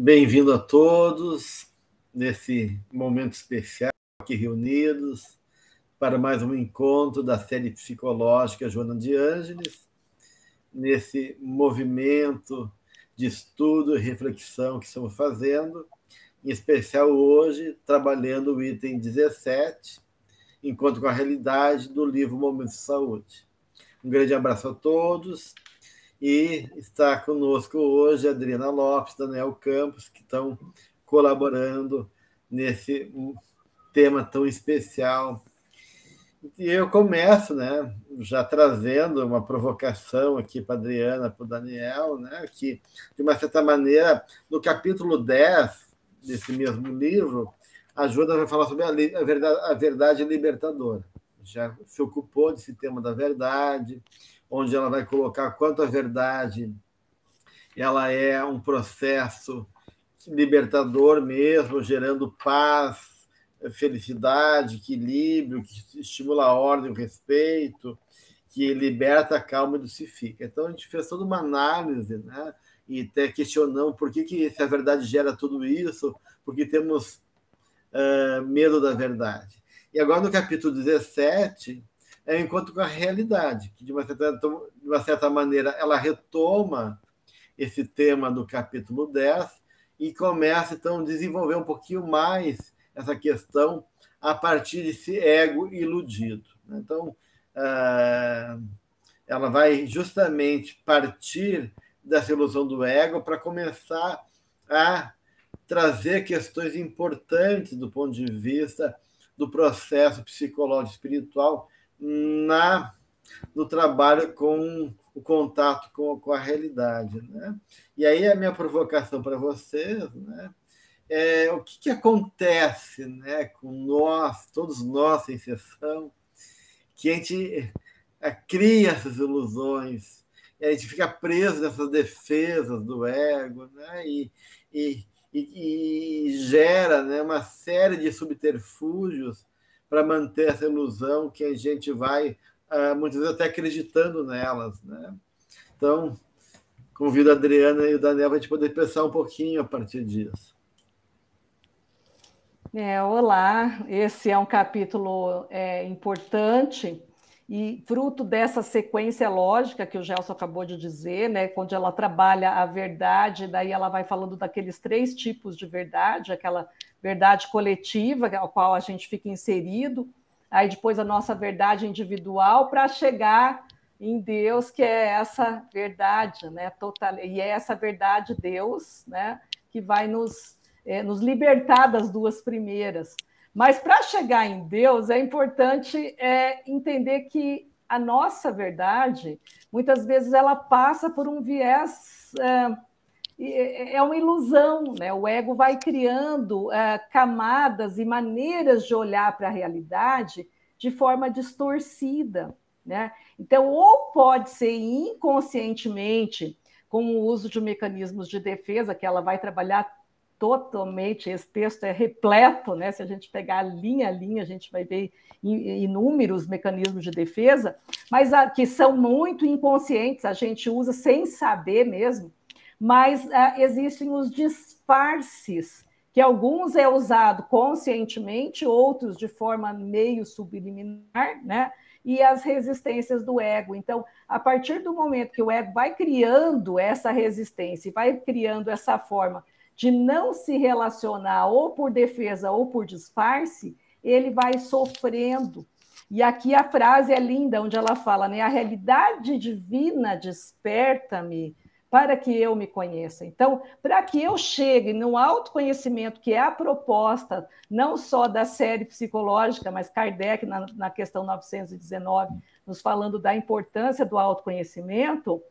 Bem-vindo a todos nesse momento especial aqui reunidos para mais um encontro da série psicológica Joana de Ângeles, nesse movimento de estudo e reflexão que estamos fazendo, em especial hoje, trabalhando o item 17, Encontro com a Realidade, do livro Momentos de Saúde. Um grande abraço a todos. E está conosco hoje a Adriana Lopes, Daniel Campos, que estão colaborando nesse tema tão especial. E eu começo, já trazendo uma provocação aqui para a Adriana, para o Daniel, que, de uma certa maneira, no capítulo 10 desse mesmo livro, a Joana vai falar sobre a verdade libertadora. Já se ocupou desse tema da verdade, onde ela vai colocar quanto a verdade ela é um processo libertador mesmo, gerando paz, felicidade, equilíbrio, que estimula a ordem, o respeito, que liberta, acalma e dulcifica. Então, a gente fez toda uma análise, e até questionamos por que se a verdade gera tudo isso, porque temos medo da verdade. E agora, no capítulo 17, é o encontro com a realidade, que, de uma certa maneira, ela retoma esse tema do capítulo 10 e começa, então, a desenvolver um pouquinho mais essa questão a partir desse ego iludido. Então, ela vai justamente partir dessa ilusão do ego para começar a trazer questões importantes do ponto de vista do processo psicológico espiritual no trabalho com o contato com a realidade. E aí a minha provocação para vocês é o que acontece com nós, todos nós, sem exceção, que a gente cria essas ilusões, e a gente fica preso nessas defesas do ego, e gera uma série de subterfúgios para manter essa ilusão que a gente vai, muitas vezes, até acreditando nelas. Então, convido a Adriana e o Daniel para a gente poder pensar um pouquinho a partir disso. Olá, esse é um capítulo importante e fruto dessa sequência lógica que o Gelson acabou de dizer, onde ela trabalha a verdade, daí ela vai falando daqueles 3 tipos de verdade, aquela verdade coletiva, ao qual a gente fica inserido, aí depois a nossa verdade individual, para chegar em Deus, que é essa verdade, total, e é essa verdade Deus, que vai nos libertar das 2 primeiras. Mas para chegar em Deus é importante entender que a nossa verdade, muitas vezes, ela passa por um viés, é uma ilusão, O ego vai criando camadas e maneiras de olhar para a realidade de forma distorcida, Então, ou pode ser inconscientemente, com o uso de mecanismos de defesa, que ela vai trabalhar totalmente, esse texto é repleto, se a gente pegar linha a linha, a gente vai ver inúmeros mecanismos de defesa, mas que são muito inconscientes, a gente usa sem saber mesmo, mas existem os disfarces, que alguns é usado conscientemente, outros de forma meio subliminar, e as resistências do ego. Então, a partir do momento que o ego vai criando essa resistência, vai criando essa forma de não se relacionar ou por defesa ou por disfarce, ele vai sofrendo. E aqui a frase é linda, onde ela fala, a realidade divina desperta-me para que eu me conheça. Então, para que eu chegue no autoconhecimento, que é a proposta, não só da série psicológica, mas Kardec, na questão 919, nos falando da importância do autoconhecimento,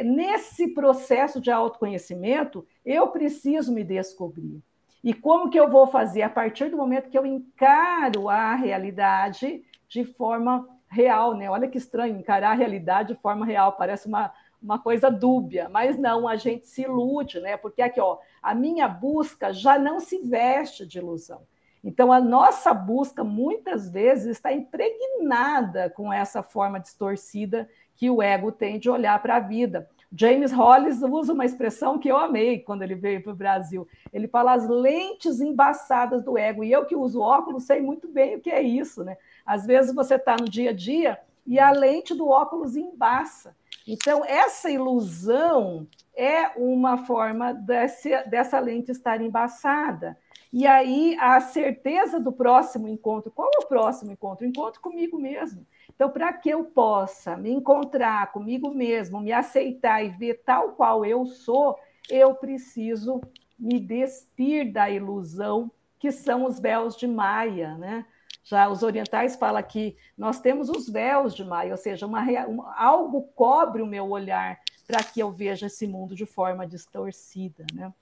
nesse processo de autoconhecimento, eu preciso me descobrir. E como que eu vou fazer? A partir do momento que eu encaro a realidade de forma real, Olha que estranho, encarar a realidade de forma real, parece uma coisa dúbia, mas não, a gente se ilude, Porque aqui, a minha busca já não se veste de ilusão. Então, a nossa busca, muitas vezes, está impregnada com essa forma distorcida que o ego tem de olhar para a vida. James Hollis usa uma expressão que eu amei quando ele veio para o Brasil. Ele fala as lentes embaçadas do ego. E eu que uso óculos sei muito bem o que é isso, né? Às vezes você está no dia a dia e a lente do óculos embaça. Então, essa ilusão é uma forma dessa lente estar embaçada. E aí, a certeza do próximo encontro. Qual é o próximo encontro? O encontro comigo mesmo. Então, para que eu possa me encontrar comigo mesmo, me aceitar e ver tal qual eu sou, eu preciso me despir da ilusão que são os véus de Maia, né? Já os orientais falam que nós temos os véus de Maia, ou seja, algo cobre o meu olhar para que eu veja esse mundo de forma distorcida, né?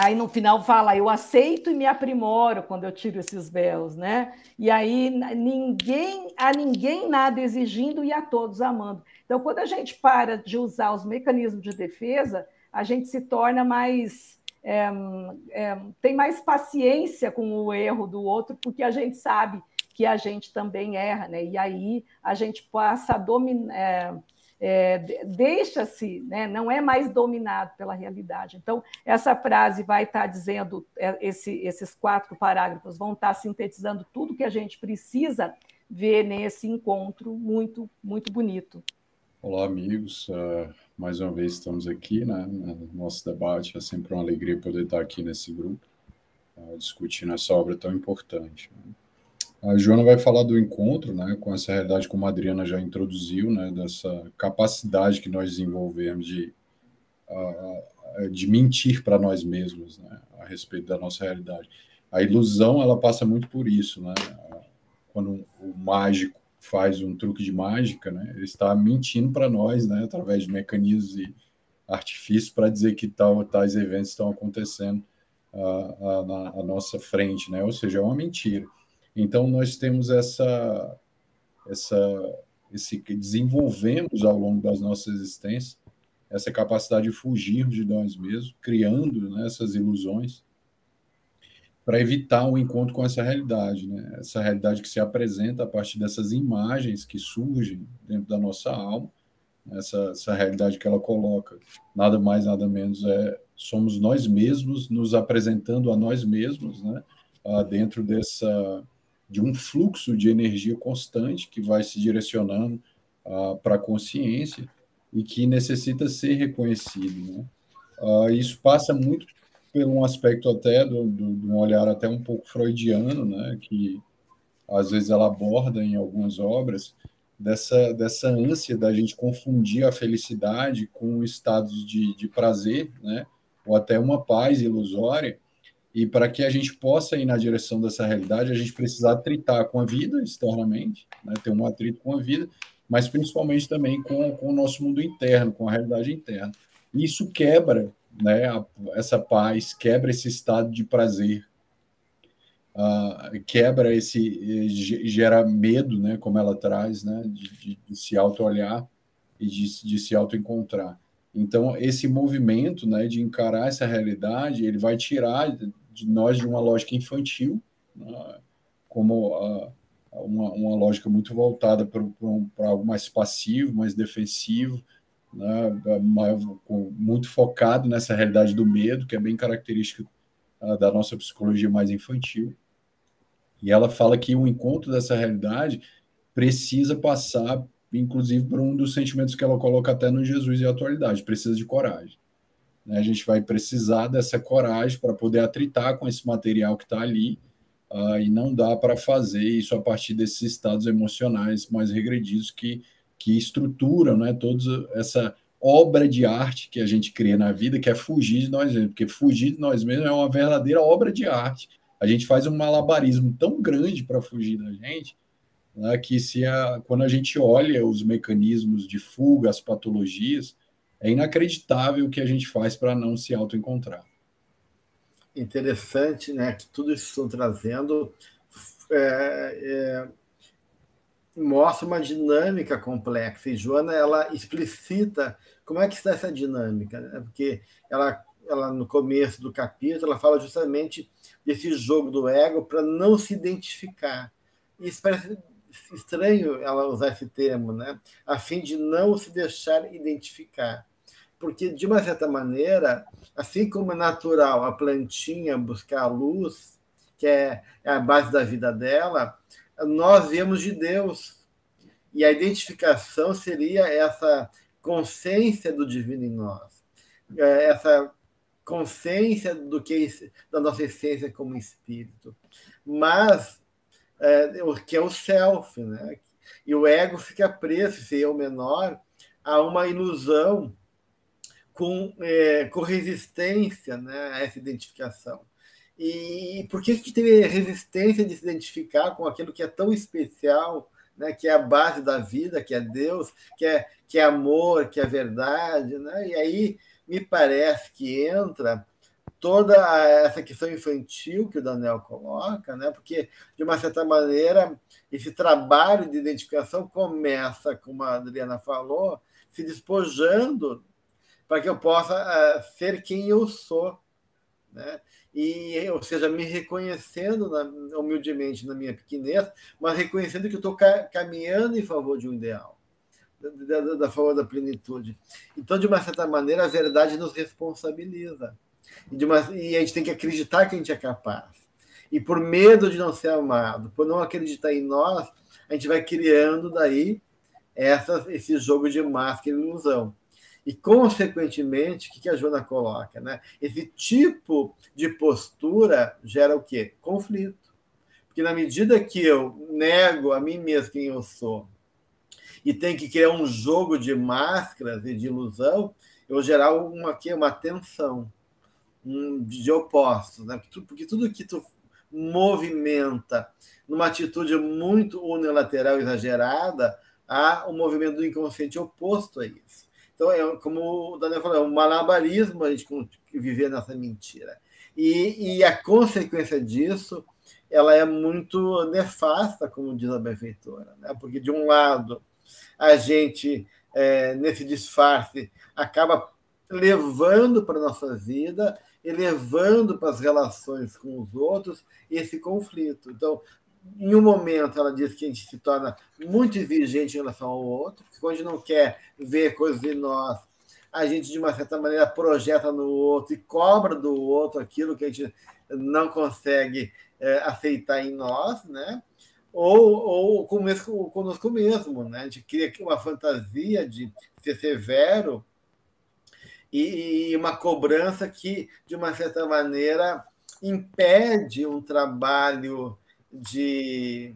Aí no final fala, eu aceito e me aprimoro quando eu tiro esses véus, né? E aí a ninguém nada exigindo e a todos amando. Então, quando a gente para de usar os mecanismos de defesa, a gente se torna mais tem mais paciência com o erro do outro, porque a gente sabe que a gente também erra, né? E aí a gente passa a dominar. Deixa-se, né, não é mais dominado pela realidade. Então, essa frase vai estar dizendo, esses 4 parágrafos vão estar sintetizando tudo que a gente precisa ver nesse encontro muito, muito bonito. Olá, amigos. Mais uma vez estamos aqui, né, no nosso debate. É sempre uma alegria poder estar aqui nesse grupo, discutindo essa obra tão importante, né? A Joana vai falar do encontro, né, com essa realidade, como a Adriana já introduziu, né, dessa capacidade que nós desenvolvemos de mentir para nós mesmos, né, a respeito da nossa realidade. A ilusão, ela passa muito por isso, né? Quando o mágico faz um truque de mágica, né, ele está mentindo para nós, né, através de mecanismos e artifícios para dizer que tais eventos estão acontecendo à nossa frente, né? Ou seja, é uma mentira. Então, nós temos desenvolvemos ao longo das nossas existências essa capacidade de fugir de nós mesmos, criando, né, essas ilusões para evitar um encontro com essa realidade, né? Essa realidade que se apresenta a partir dessas imagens que surgem dentro da nossa alma, essa realidade que ela coloca, nada mais, nada menos, somos nós mesmos nos apresentando a nós mesmos, né? Dentro de um fluxo de energia constante que vai se direcionando para a consciência e que necessita ser reconhecido, né? Isso passa muito por um aspecto até de um olhar até um pouco freudiano, né? Que às vezes ela aborda em algumas obras, dessa ânsia da gente confundir a felicidade com estados de prazer, né? Ou até uma paz ilusória. E para que a gente possa ir na direção dessa realidade, a gente precisa atritar com a vida externamente, né? Ter um atrito com a vida, mas principalmente também com o nosso mundo interno, com a realidade interna. E isso quebra, né, essa paz, quebra esse estado de prazer, quebra gera medo, né, como ela traz, né, de se auto-olhar e de se auto-encontrar. Então, esse movimento, né, de encarar essa realidade, ele vai tirar de nós de uma lógica infantil, né, como uma lógica muito voltada para algo mais passivo, mais defensivo, né, muito focado nessa realidade do medo, que é bem característica da nossa psicologia mais infantil. E ela fala que o encontro dessa realidade precisa passar, inclusive, por um dos sentimentos que ela coloca até no Jesus e a atualidade, precisa de coragem. A gente vai precisar dessa coragem para poder atritar com esse material que está ali, e não dá para fazer isso a partir desses estados emocionais mais regredidos que estruturam, né, toda essa obra de arte que a gente cria na vida, que é fugir de nós mesmos, porque fugir de nós mesmos é uma verdadeira obra de arte. A gente faz um malabarismo tão grande para fugir da gente, né, que quando a gente olha os mecanismos de fuga, as patologias, é inacreditável o que a gente faz para não se auto-encontrar. Interessante, né, que tudo isso estão trazendo mostra uma dinâmica complexa, e Joana, ela explicita como é que está essa dinâmica, né? Porque ela, no começo do capítulo, ela fala justamente desse jogo do ego para não se identificar. Isso parece estranho ela usar esse termo, né? A fim de não se deixar identificar. Porque, de uma certa maneira, assim como é natural a plantinha buscar a luz, que é a base da vida dela, nós viemos de Deus. E a identificação seria essa consciência do divino em nós, essa consciência da nossa essência como espírito. Mas o que é o self, né? E o ego fica preso, esse eu menor, a uma ilusão com resistência, né, a essa identificação. E por que a gente tem resistência de se identificar com aquilo que é tão especial, né, que é a base da vida, que é Deus, que é amor, que é verdade, né? E aí me parece que entra toda essa questão infantil que o Daniel coloca, né? Porque, de uma certa maneira, esse trabalho de identificação começa, como a Adriana falou, se despojando para que eu possa ser quem eu sou, né? E, ou seja, me reconhecendo humildemente na minha pequenez, mas reconhecendo que eu estou caminhando em favor de um ideal, da favor da plenitude. Então, de uma certa maneira, a verdade nos responsabiliza. E a gente tem que acreditar que a gente é capaz. E por medo de não ser amado, por não acreditar em nós, a gente vai criando daí esse jogo de máscara e ilusão. E, consequentemente, o que a Joana coloca? Né? Esse tipo de postura gera o quê? Conflito. Porque na medida que eu nego a mim mesmo quem eu sou e tenho que criar um jogo de máscaras e de ilusão, eu vou gerar uma tensão de opostos. Né? Porque tudo que tu movimenta numa atitude muito unilateral, exagerada, há um movimento do inconsciente oposto a isso. Então, como o Daniel falou, é um malabarismo a gente viver nessa mentira. E a consequência disso, ela é muito nefasta, como diz a benfeitora, né? Porque, de um lado, a gente, nesse disfarce, acaba levando para a nossa vida e levando para as relações com os outros esse conflito. Então, em um momento, ela diz que a gente se torna muito exigente em relação ao outro, porque quando a gente não quer ver coisas em nós, a gente, de uma certa maneira, projeta no outro e cobra do outro aquilo que a gente não consegue aceitar em nós, né? Ou conosco mesmo, né? A gente cria uma fantasia de ser severo e uma cobrança que, de uma certa maneira, impede um trabalho de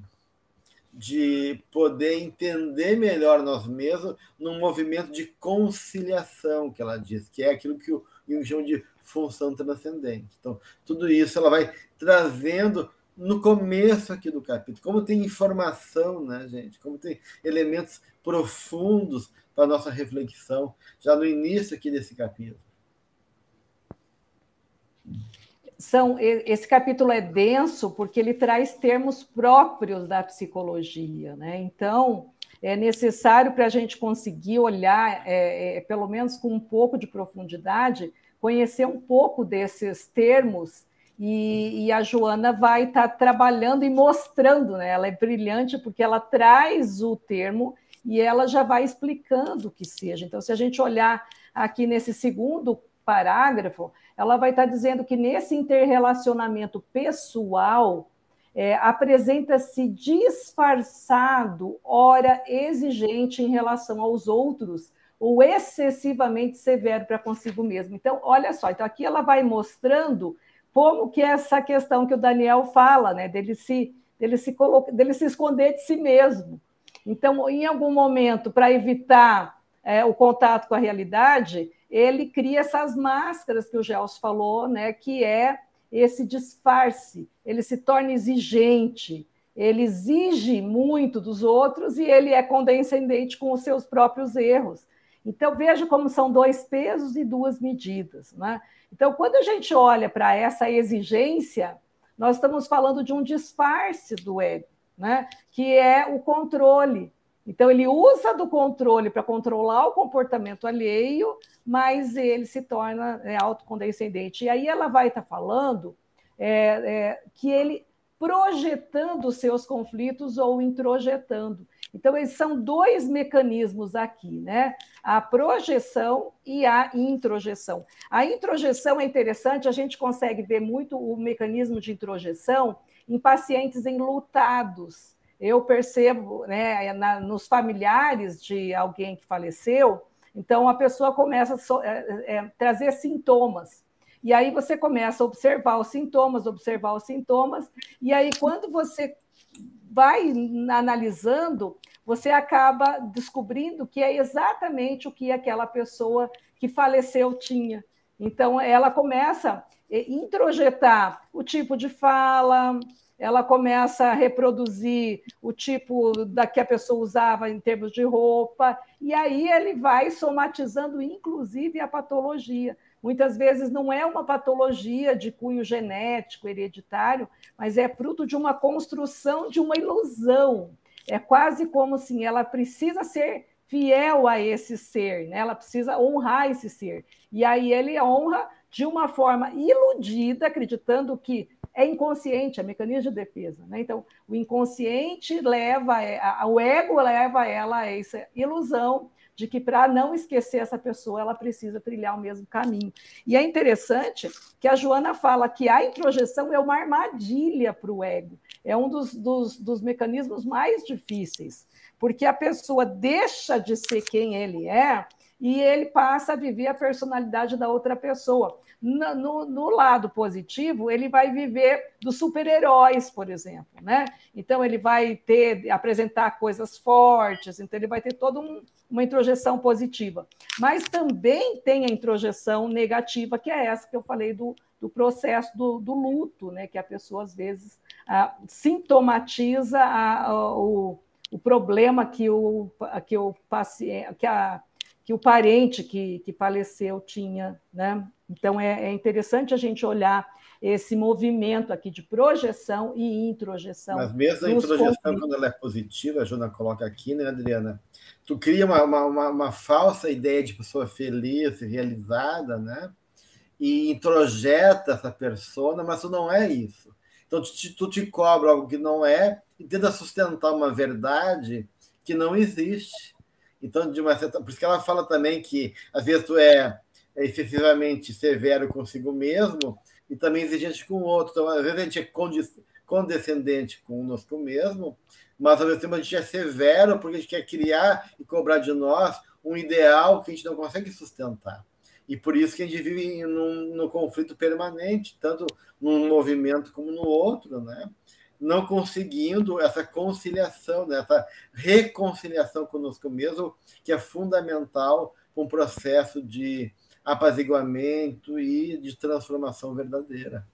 poder entender melhor nós mesmos num movimento de conciliação, que ela diz, que é aquilo que o Jung chama de função transcendente. Então, tudo isso ela vai trazendo no começo aqui do capítulo. Como tem informação, né, gente? Como tem elementos profundos para a nossa reflexão, já no início aqui desse capítulo. Esse capítulo é denso porque ele traz termos próprios da psicologia, né? Então, é necessário para a gente conseguir olhar, pelo menos com um pouco de profundidade, conhecer um pouco desses termos, e a Joana vai estar trabalhando e mostrando, né? Ela é brilhante porque ela traz o termo e ela já vai explicando o que seja. Então, se a gente olhar aqui nesse segundo parágrafo, ela vai estar dizendo que nesse interrelacionamento pessoal apresenta-se disfarçado, ora exigente em relação aos outros, ou excessivamente severo para consigo mesmo. Então, olha só, então aqui ela vai mostrando como que é essa questão que o Daniel fala, né, dele se esconder de si mesmo. Então, em algum momento, para evitar o contato com a realidade, ele cria essas máscaras que o Gelson falou, né, que é esse disfarce, ele se torna exigente, ele exige muito dos outros e ele é condescendente com os seus próprios erros. Então, veja como são dois pesos e duas medidas, né? Então, quando a gente olha para essa exigência, nós estamos falando de um disfarce do ego, né, que é o controle. Então, ele usa do controle para controlar o comportamento alheio, mas ele se torna autocondescendente. E aí ela vai estar falando que ele projetando os seus conflitos ou introjetando. Então, esses são dois mecanismos aqui, né? A projeção e a introjeção. A introjeção é interessante, a gente consegue ver muito o mecanismo de introjeção em pacientes enlutados. Eu percebo, né, nos familiares de alguém que faleceu, então a pessoa começa a trazer sintomas. E aí você começa a observar os sintomas, e aí quando você vai analisando, você acaba descobrindo que é exatamente o que aquela pessoa que faleceu tinha. Então, ela começa a introjetar o tipo de fala, ela começa a reproduzir o tipo que a pessoa usava em termos de roupa, e aí ele vai somatizando, inclusive, a patologia. Muitas vezes não é uma patologia de cunho genético, hereditário, mas é fruto de uma construção, de uma ilusão. É quase como assim, ela precisa ser fiel a esse ser, né? Ela precisa honrar esse ser. E aí ele honra de uma forma iludida, acreditando que é inconsciente, é mecanismo de defesa, né? Então, o inconsciente o ego leva ela a essa ilusão de que para não esquecer essa pessoa, ela precisa trilhar o mesmo caminho. E é interessante que a Joana fala que a introjeção é uma armadilha para o ego, é um dos mecanismos mais difíceis, porque a pessoa deixa de ser quem ele é e ele passa a viver a personalidade da outra pessoa. No lado positivo, ele vai viver dos super-heróis, por exemplo, né? Então, ele vai apresentar coisas fortes, então ele vai ter toda uma introjeção positiva. Mas também tem a introjeção negativa, que é essa que eu falei do processo do luto, né? Que a pessoa, às vezes, sintomatiza o problema que o parente que faleceu tinha, né? Então, é interessante a gente olhar esse movimento aqui de projeção e introjeção. Mas mesmo a introjeção, quando ela é positiva, a Joana coloca aqui, né, Adriana? Tu cria uma falsa ideia de pessoa feliz, realizada, né? E introjeta essa persona, mas tu não é isso. Então, tu te cobra algo que não é e tenta sustentar uma verdade que não existe. Então, por isso que ela fala também que, às vezes, tu é excessivamente severo consigo mesmo e também exigente com o outro. Então, às vezes, a gente é condescendente conosco mesmo, mas, ao mesmo tempo, a gente é severo porque a gente quer criar e cobrar de nós um ideal que a gente não consegue sustentar. E por isso que a gente vive num conflito permanente, tanto num movimento como no outro, né? Não conseguindo essa conciliação, né? Essa reconciliação conosco mesmo, que é fundamental para um processo de apaziguamento e de transformação verdadeira.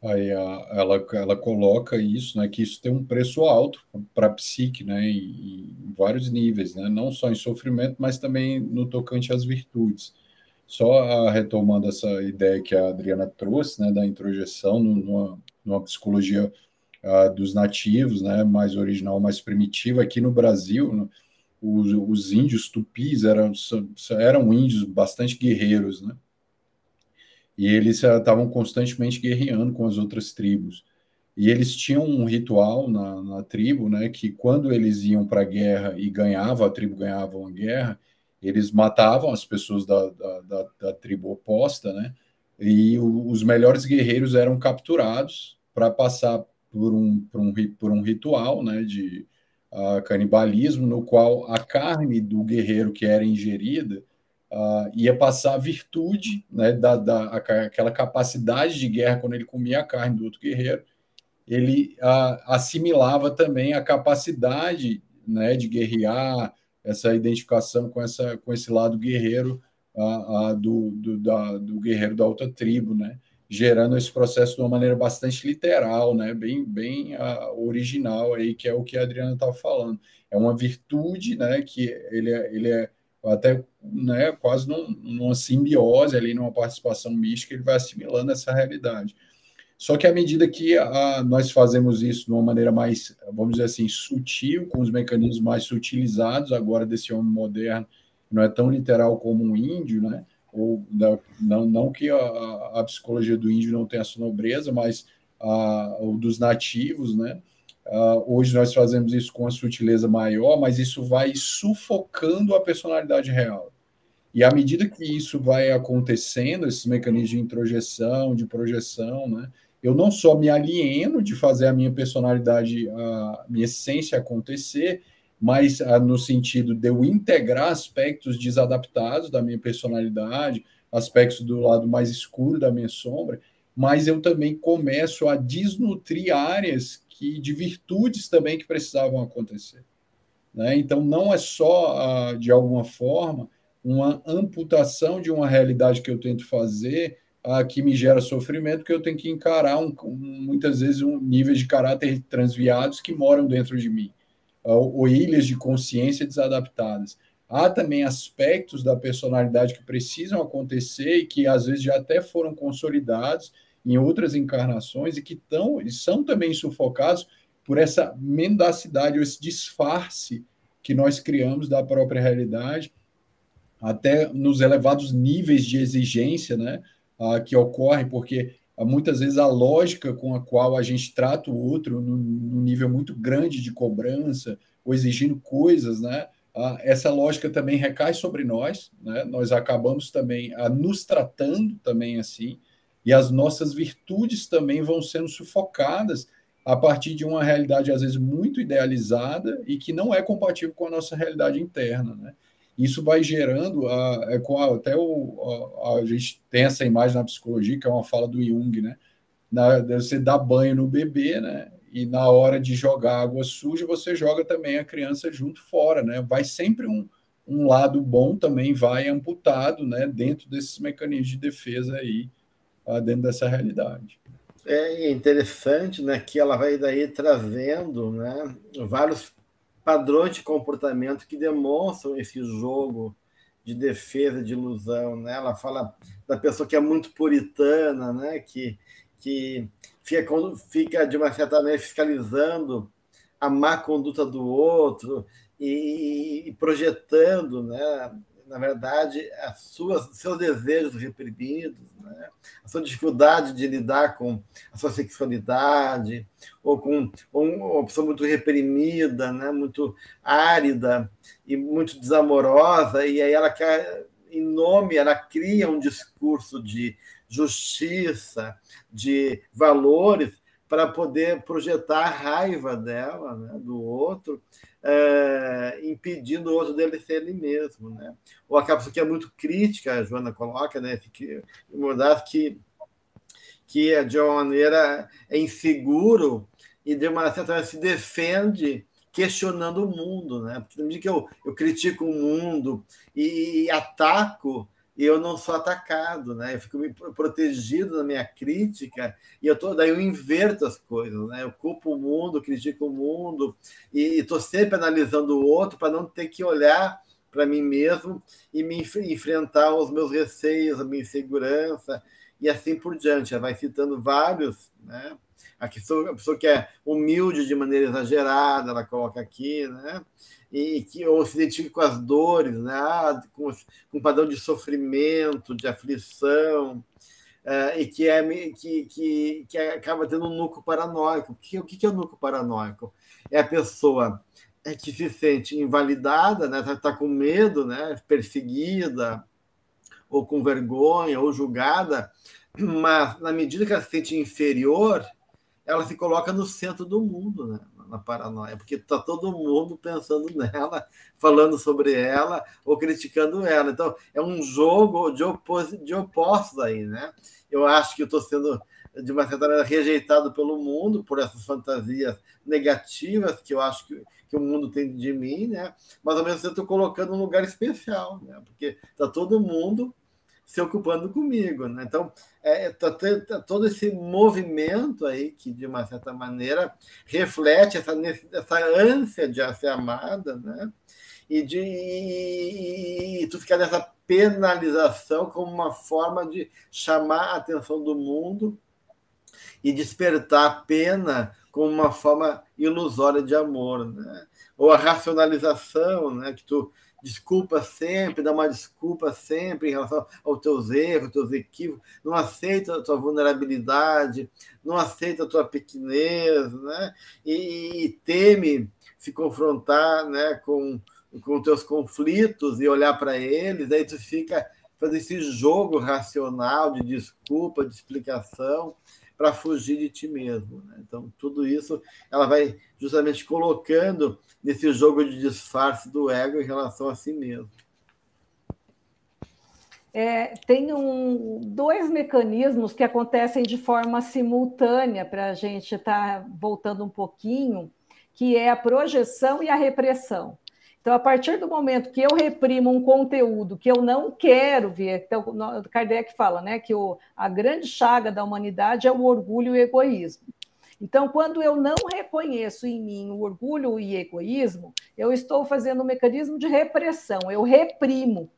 Aí ela coloca isso, né, que isso tem um preço alto para a psique, né, em vários níveis, né, não só em sofrimento, mas também no tocante às virtudes. Só retomando essa ideia que a Adriana trouxe, né, da introjeção numa psicologia dos nativos, né, mais original, mais primitiva, aqui no Brasil, né, os índios tupis eram índios bastante guerreiros, né, e eles estavam constantemente guerreando com as outras tribos. E eles tinham um ritual na tribo, né, que quando eles iam para a guerra e a tribo ganhava uma guerra, eles matavam as pessoas da tribo oposta, né, e os melhores guerreiros eram capturados para passar por um ritual, né, de canibalismo, no qual a carne do guerreiro que era ingerida ia passar a virtude, né, aquela capacidade de guerra quando ele comia a carne do outro guerreiro, ele assimilava também a capacidade, né, de guerrear, essa identificação com esse lado guerreiro do guerreiro da outra tribo, né, gerando esse processo de uma maneira bastante literal, né, bem original aí, que é o que a Adriana estava falando. É uma virtude, né, que ele é até, né, quase numa simbiose ali, numa participação mística, ele vai assimilando essa realidade. Só que à medida que nós fazemos isso de uma maneira mais, vamos dizer assim, sutil, com os mecanismos mais sutilizados agora desse homem moderno, não é tão literal como um índio, né? Ou não que a psicologia do índio não tenha essa nobreza, mas ou dos nativos, né? Hoje nós fazemos isso com uma sutileza maior, mas isso vai sufocando a personalidade real. E à medida que isso vai acontecendo, esses mecanismos de introjeção, de projeção, né, eu não só me alieno de fazer a minha personalidade, a minha essência acontecer, mas no sentido de eu integrar aspectos desadaptados da minha personalidade, aspectos do lado mais escuro da minha sombra, mas eu também começo a desnutrir áreas de virtudes também que precisavam acontecer. Né? Então, não é só, de alguma forma, uma amputação de uma realidade que eu tento fazer que me gera sofrimento, que eu tenho que encarar, muitas vezes, níveis de caráter transviados que moram dentro de mim, ou ilhas de consciência desadaptadas. Há também aspectos da personalidade que precisam acontecer e que, às vezes, já até foram consolidados em outras encarnações e que são também sufocados por essa mendacidade, ou esse disfarce que nós criamos da própria realidade, até nos elevados níveis de exigência, né, que ocorre, porque muitas vezes a lógica com a qual a gente trata o outro num nível muito grande de cobrança, ou exigindo coisas, né, essa lógica também recai sobre nós, né, nós acabamos também nos tratando também assim, e as nossas virtudes também vão sendo sufocadas a partir de uma realidade, às vezes, muito idealizada e que não é compatível com a nossa realidade interna, né? Isso vai gerando, até a gente tem essa imagem na psicologia, que é uma fala do Jung, né? Você dá banho no bebê, né? E na hora de jogar água suja, você joga também a criança junto fora, né? Vai sempre um lado bom também vai amputado, né? Dentro desses mecanismos de defesa aí, dentro dessa realidade. É interessante, né, que ela vai daí trazendo, né, vários padrões de comportamento que demonstram esse jogo de defesa, de ilusão, né? Ela fala da pessoa que é muito puritana, né, que fica de uma certa maneira fiscalizando a má conduta do outro e projetando, né, na verdade, seus desejos reprimidos, né? A sua dificuldade de lidar com a sua sexualidade, ou com uma pessoa muito reprimida, né? Muito árida e muito desamorosa, e aí ela quer, ela cria um discurso de justiça, de valores, para poder projetar a raiva dela, né, do outro, impedindo o outro dele ser ele mesmo, né? Ou aquela pessoa que é muito crítica, a Joana coloca, né, que de uma maneira é inseguro e de uma certa maneira se defende questionando o mundo, né? Porque no dia que eu critico o mundo e ataco, eu não sou atacado, né? Eu fico protegido na minha crítica e daí eu inverto as coisas, né? Eu culpo o mundo, critico o mundo e estou sempre analisando o outro para não ter que olhar para mim mesmo e me enfrentar aos meus receios, a minha insegurança e assim por diante. Ela vai citando vários, né? A pessoa que é humilde de maneira exagerada, ela coloca aqui, né? E que ou se identifica com as dores, né? Com um padrão de sofrimento, de aflição, e que acaba tendo um núcleo paranoico. O que é o núcleo paranoico? É a pessoa que se sente invalidada, né? Tá com medo, né? Perseguida, ou com vergonha, ou julgada, mas na medida que ela se sente inferior, ela se coloca no centro do mundo, né? Na paranoia, porque está todo mundo pensando nela, falando sobre ela ou criticando ela. Então, é um jogo de opostos aí, né? Eu acho que eu estou sendo, de uma certa maneira, rejeitado pelo mundo por essas fantasias negativas que eu acho que o mundo tem de mim, né? Mas, ao mesmo tempo, estou colocando um lugar especial, né? Porque está todo mundo se ocupando comigo, né? Então, tá todo esse movimento aí que, de uma certa maneira, reflete essa ânsia de ser amada, né? E tu ficar nessa penalização como uma forma de chamar a atenção do mundo e despertar a pena como uma forma ilusória de amor, né? Ou a racionalização, né? Que tu desculpa sempre, dá uma desculpa sempre em relação aos teus erros, aos teus equívocos, não aceita a tua vulnerabilidade, não aceita a tua pequenez, né? E teme se confrontar, né, com teus conflitos e olhar para eles, aí tu fica fazendo esse jogo racional de desculpa, de explicação, para fugir de ti mesmo, né? Então, tudo isso ela vai justamente colocando nesse jogo de disfarce do ego em relação a si mesmo. Tem dois mecanismos que acontecem de forma simultânea, para a gente estar voltando um pouquinho, que é a projeção e a repressão. Então, a partir do momento que eu reprimo um conteúdo que eu não quero ver, então, Kardec fala, né, que a grande chaga da humanidade é o orgulho e o egoísmo. Então, quando eu não reconheço em mim o orgulho e egoísmo, eu estou fazendo um mecanismo de repressão, eu reprimo.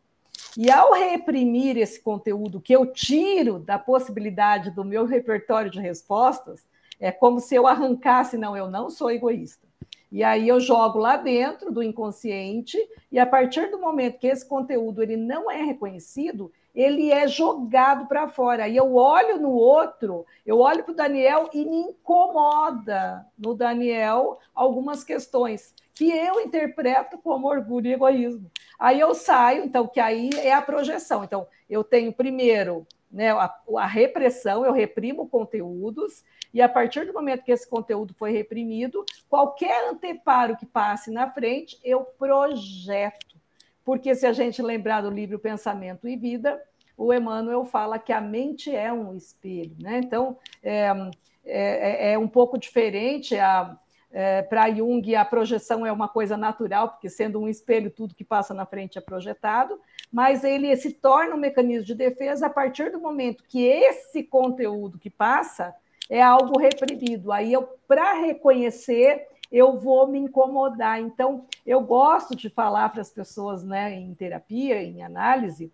E ao reprimir esse conteúdo que eu tiro da possibilidade do meu repertório de respostas, é como se eu arrancasse, não, eu não sou egoísta. E aí eu jogo lá dentro do inconsciente, e a partir do momento que esse conteúdo ele não é reconhecido, ele é jogado para fora. Aí eu olho no outro, eu olho para o Daniel e me incomoda no Daniel algumas questões que eu interpreto como orgulho e egoísmo. Aí eu saio, então, que aí é a projeção. Então, eu tenho primeiro, né, a repressão, eu reprimo conteúdos, e a partir do momento que esse conteúdo foi reprimido, qualquer anteparo que passe na frente, eu projeto. Porque se a gente lembrar do livro Pensamento e Vida, o Emmanuel fala que a mente é um espelho, né? Então, é um pouco diferente. Para Jung, a projeção é uma coisa natural, porque sendo um espelho, tudo que passa na frente é projetado, mas ele se torna um mecanismo de defesa a partir do momento que esse conteúdo que passa é algo reprimido. Aí, para reconhecer, eu vou me incomodar. Então, eu gosto de falar para as pessoas, né, em terapia, em análise,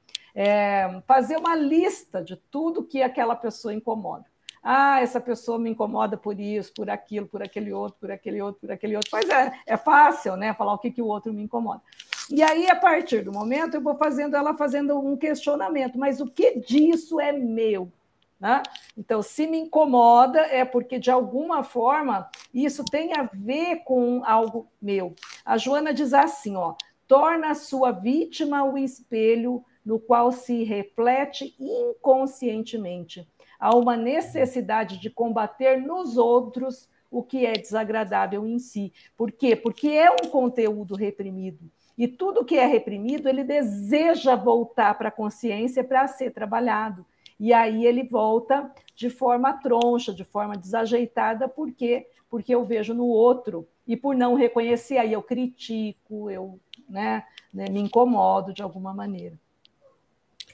fazer uma lista de tudo que aquela pessoa incomoda. Ah, essa pessoa me incomoda por isso, por aquilo, por aquele outro, por aquele outro, por aquele outro. Mas é fácil, né, falar o que o outro me incomoda. E aí, a partir do momento, eu vou ela fazendo um questionamento. Mas o que disso é meu? Né? Então, se me incomoda, é porque, de alguma forma, isso tem a ver com algo meu. A Joana diz assim, ó, torna a sua vítima o espelho no qual se reflete inconscientemente. Há uma necessidade de combater nos outros o que é desagradável em si. Por quê? Porque é um conteúdo reprimido. E tudo que é reprimido, ele deseja voltar para a consciência para ser trabalhado. E aí ele volta de forma troncha, de forma desajeitada, por quê? Porque eu vejo no outro, e por não reconhecer, aí eu critico, eu me incomodo de alguma maneira.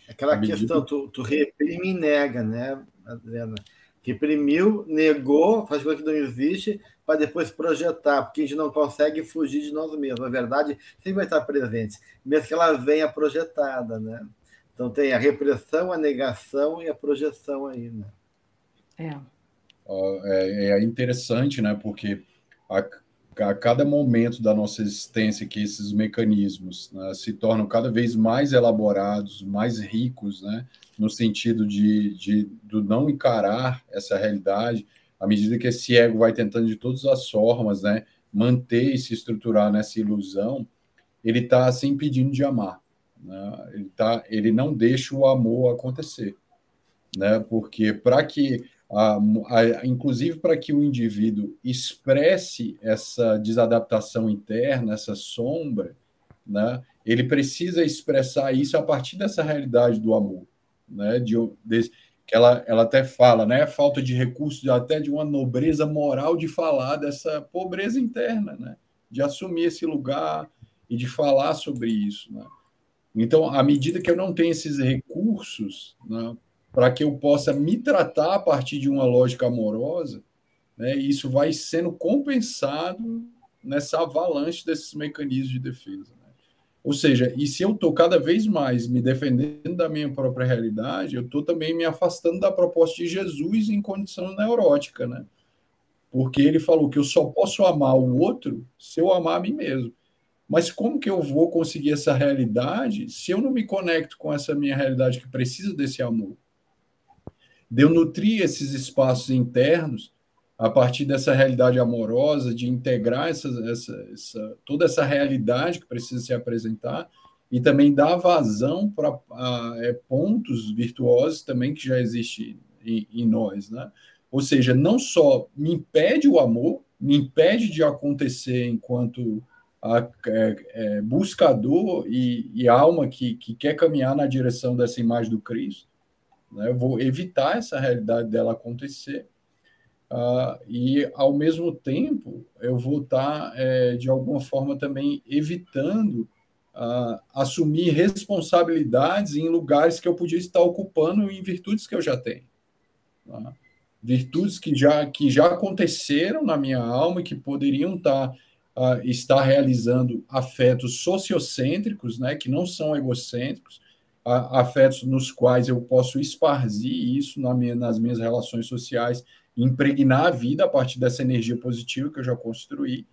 Aquela questão, tu reprime e nega, né, Adriana? Reprimiu, negou, faz coisa que não existe, para depois projetar, porque a gente não consegue fugir de nós mesmos. A verdade sempre vai estar presente, mesmo que ela venha projetada, né? Então tem a repressão, a negação e a projeção aí, né? É interessante, né? Porque a cada momento da nossa existência que esses mecanismos, né, se tornam cada vez mais elaborados, mais ricos, né? No sentido do não encarar essa realidade, à medida que esse ego vai tentando de todas as formas, né, manter e se estruturar nessa ilusão, ele está se impedindo de amar. Né? Ele não deixa o amor acontecer, né? Porque para que, inclusive para que o indivíduo expresse essa desadaptação interna, essa sombra, né? Ele precisa expressar isso a partir dessa realidade do amor, né? Que ela até fala, né? Falta de recursos, até de uma nobreza moral de falar dessa pobreza interna, né? De assumir esse lugar e de falar sobre isso, né? Então, à medida que eu não tenho esses recursos, né, para que eu possa me tratar a partir de uma lógica amorosa, né, isso vai sendo compensado nessa avalanche desses mecanismos de defesa. Né? Ou seja, e se eu estou cada vez mais me defendendo da minha própria realidade, eu estou também me afastando da proposta de Jesus em condição neurótica, né? Porque ele falou que eu só posso amar o outro se eu amar a mim mesmo. Mas como que eu vou conseguir essa realidade se eu não me conecto com essa minha realidade que precisa desse amor? De eu nutrir esses espaços internos a partir dessa realidade amorosa, de integrar toda essa realidade que precisa se apresentar e também dar vazão para pontos virtuosos também que já existem em nós, né? Ou seja, não só me impede o amor, me impede de acontecer enquanto buscador e alma que quer caminhar na direção dessa imagem do Cristo, né? Eu vou evitar essa realidade dela acontecer, e, ao mesmo tempo, eu vou estar, de alguma forma, também evitando assumir responsabilidades em lugares que eu podia estar ocupando em virtudes que eu já tenho. Tá? Virtudes que já aconteceram na minha alma e que poderiam estar realizando afetos sociocêntricos, né, que não são egocêntricos, afetos nos quais eu posso esparzir isso nas minhas relações sociais, impregnar a vida a partir dessa energia positiva que eu já construí.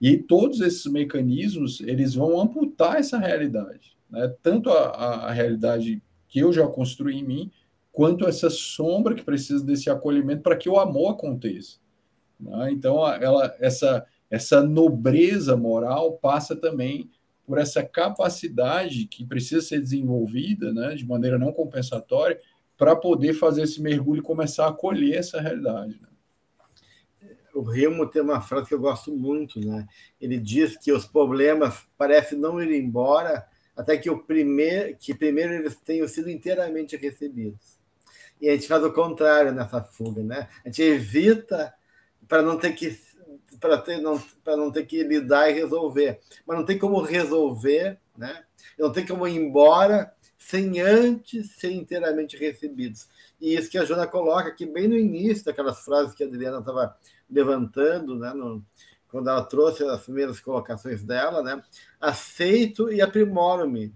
E todos esses mecanismos, eles vão amputar essa realidade, né? Tanto a realidade que eu já construí em mim, quanto essa sombra que precisa desse acolhimento para que o amor aconteça, né? Então, essa nobreza moral passa também por essa capacidade que precisa ser desenvolvida, né, de maneira não compensatória, para poder fazer esse mergulho e começar a acolher essa realidade, né? O Remo tem uma frase que eu gosto muito, né? Ele diz que os problemas parecem não ir embora até que primeiro eles tenham sido inteiramente recebidos. E a gente faz o contrário nessa fuga, né? A gente evita para não ter que lidar e resolver. Mas não tem como resolver, né? Não tem como ir embora sem antes ser inteiramente recebidos. E isso que a Joana coloca aqui bem no início daquelas frases que a Adriana estava levantando, né? Quando ela trouxe as primeiras colocações dela, né? Aceito e aprimoro-me,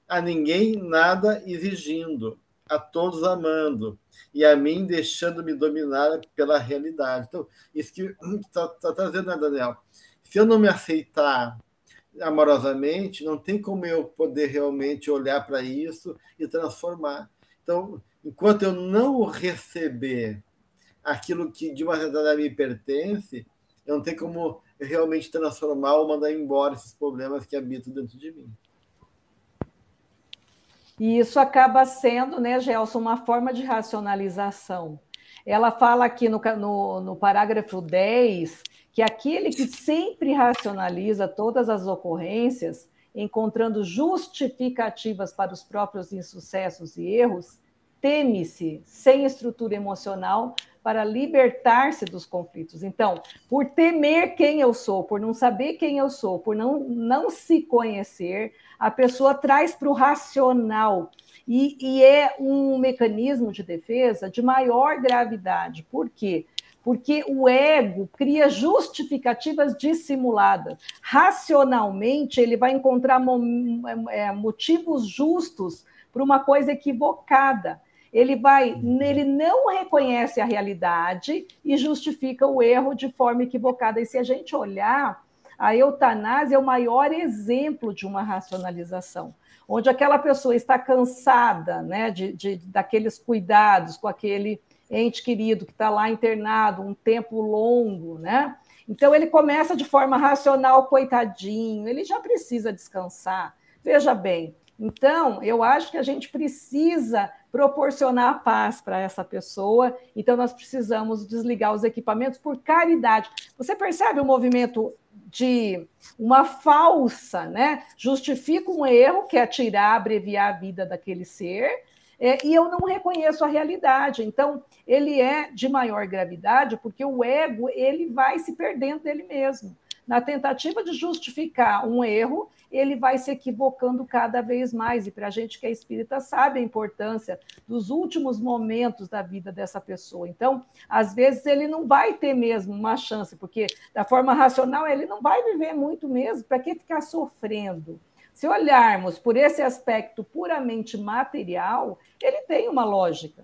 a ninguém nada exigindo, a todos amando, e a mim deixando-me dominar pela realidade. Então, isso que está trazendo, né, Daniel? Se eu não me aceitar amorosamente, não tem como eu poder realmente olhar para isso e transformar. Então, enquanto eu não receber aquilo que de uma realidade me pertence, eu não tenho como realmente transformar ou mandar embora esses problemas que habitam dentro de mim. E isso acaba sendo, né, Gelson, uma forma de racionalização. Ela fala aqui no parágrafo 10 que aquele que sempre racionaliza todas as ocorrências, encontrando justificativas para os próprios insucessos e erros, teme-se, sem estrutura emocional, para libertar-se dos conflitos. Então, por temer quem eu sou, por não saber quem eu sou, por não se conhecer, a pessoa traz para o racional. E é um mecanismo de defesa de maior gravidade. Por quê? Porque o ego cria justificativas dissimuladas. Racionalmente, ele vai encontrar motivos justos para uma coisa equivocada. Ele não reconhece a realidade e justifica o erro de forma equivocada. E se a gente olhar, a eutanásia é o maior exemplo de uma racionalização, onde aquela pessoa está cansada, né, daqueles cuidados com aquele ente querido que está lá internado um tempo longo, né? Então ele começa de forma racional, coitadinho, ele já precisa descansar. Veja bem, então eu acho que a gente precisa proporcionar paz para essa pessoa, então nós precisamos desligar os equipamentos por caridade. Você percebe o movimento de uma falsa, né? Justifica um erro, que é tirar, abreviar a vida daquele ser, e eu não reconheço a realidade. Então, ele é de maior gravidade, porque o ego ele vai se perdendo dele mesmo. Na tentativa de justificar um erro, ele vai se equivocando cada vez mais. E para a gente que é espírita sabe a importância dos últimos momentos da vida dessa pessoa. Então, às vezes, ele não vai ter mesmo uma chance, porque da forma racional ele não vai viver muito mesmo. Para que ficar sofrendo? Se olharmos por esse aspecto puramente material, ele tem uma lógica.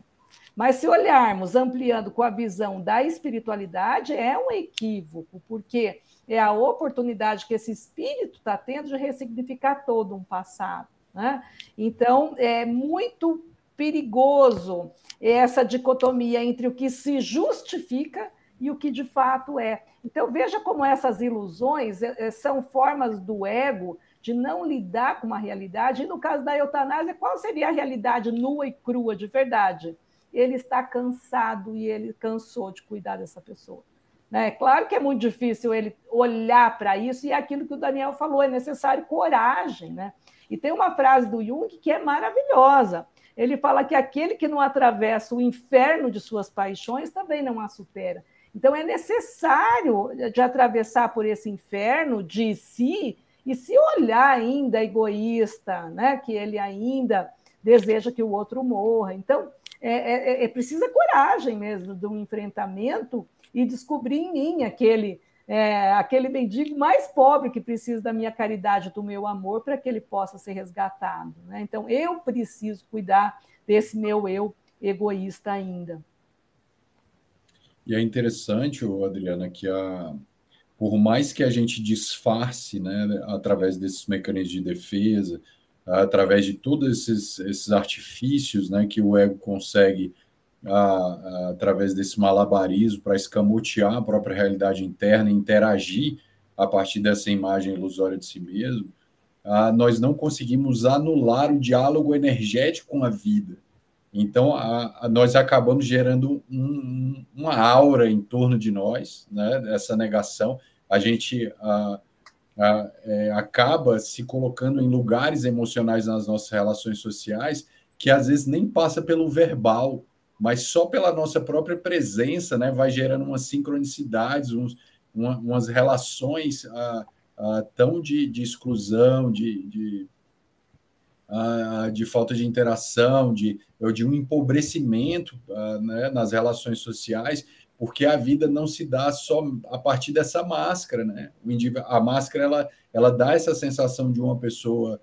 Mas se olharmos ampliando com a visão da espiritualidade, é um equívoco, porque é a oportunidade que esse espírito está tendo de ressignificar todo um passado, né? Então, é muito perigoso essa dicotomia entre o que se justifica e o que de fato é. Então, veja como essas ilusões são formas do ego de não lidar com uma realidade. E no caso da eutanásia, qual seria a realidade nua e crua de verdade? Ele está cansado e ele cansou de cuidar dessa pessoa. Né? Claro que é muito difícil ele olhar para isso, e é aquilo que o Daniel falou, é necessário coragem. Né? E tem uma frase do Jung que é maravilhosa. Ele fala que aquele que não atravessa o inferno de suas paixões também não a supera. Então, é necessário de atravessar por esse inferno de si e se olhar ainda egoísta, né? Que ele ainda deseja que o outro morra. Então, precisa coragem mesmo de um enfrentamento e descobrir em mim aquele mendigo mais pobre que precisa da minha caridade, do meu amor, para que ele possa ser resgatado. Né? Então, eu preciso cuidar desse meu eu egoísta ainda. E é interessante, Adriana, que por mais que a gente disfarce, né, através desses mecanismos de defesa, através de todos esses artifícios, né, que o ego consegue, através desse malabarismo, para escamotear a própria realidade interna e interagir a partir dessa imagem ilusória de si mesmo, nós não conseguimos anular o diálogo energético com a vida. Então, nós acabamos gerando uma aura em torno de nós, né, essa negação. A gente acaba se colocando em lugares emocionais nas nossas relações sociais que, às vezes, nem passa pelo verbal, mas só pela nossa própria presença, né, vai gerando umas sincronicidades, umas relações tão de exclusão, de falta de interação, de um empobrecimento né, nas relações sociais, porque a vida não se dá só a partir dessa máscara. Né? A máscara ela dá essa sensação de uma pessoa